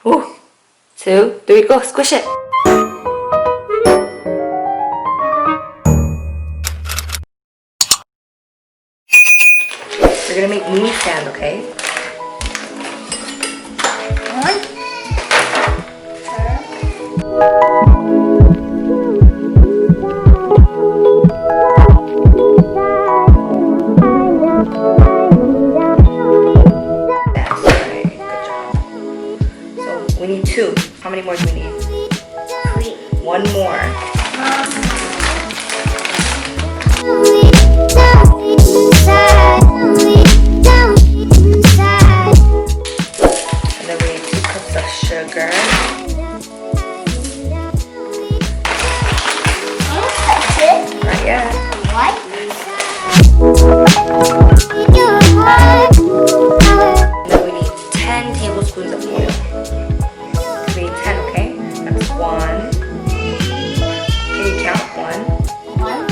Ooh. 2, 3, go. Squish it. We're gonna make Moonsand, okay? 1, 2. We need 2. How many more do we need? 3. 1 more. And then we need 2 cups of sugar. Not yet. What? And then we need 10 tablespoons of oil. We need 10, okay? That's 1. Can you count? 1, 2.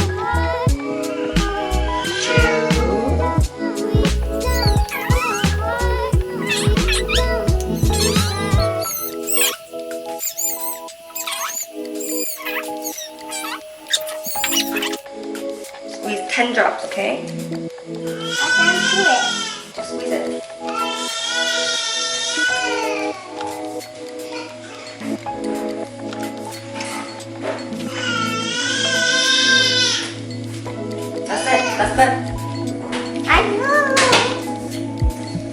Squeeze 10 drops, okay? I can't do it. Just squeeze it. That's it. That's good. I know.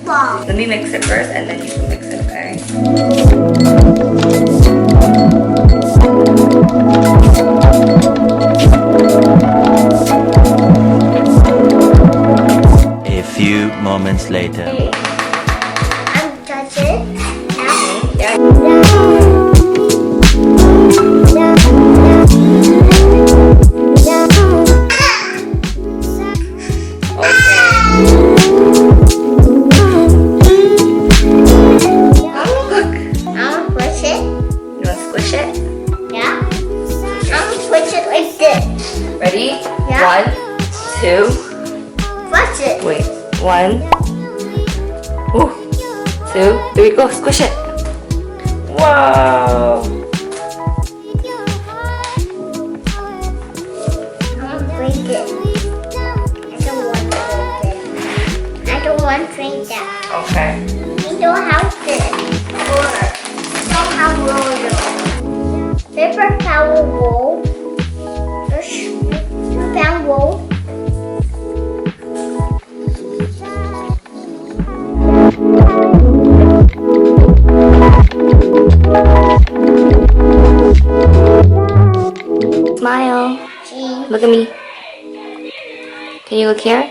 Wow. Let me mix it first, and then you can mix it, okay? A few moments later. I'm touching now. Yeah. I'll push it. You want to squish it? Yeah. I'll push it like this. Ready? Yeah. 1, 2. Push it. Wait. 1. Ooh. 2, 3, go. Squish it. Whoa. I'll break it. I don't want to drink that. Okay. We don't have this. Water. We don't have roller. Paper towel roll. Pan roll. Smile. Gee. Look at me. Can you look here?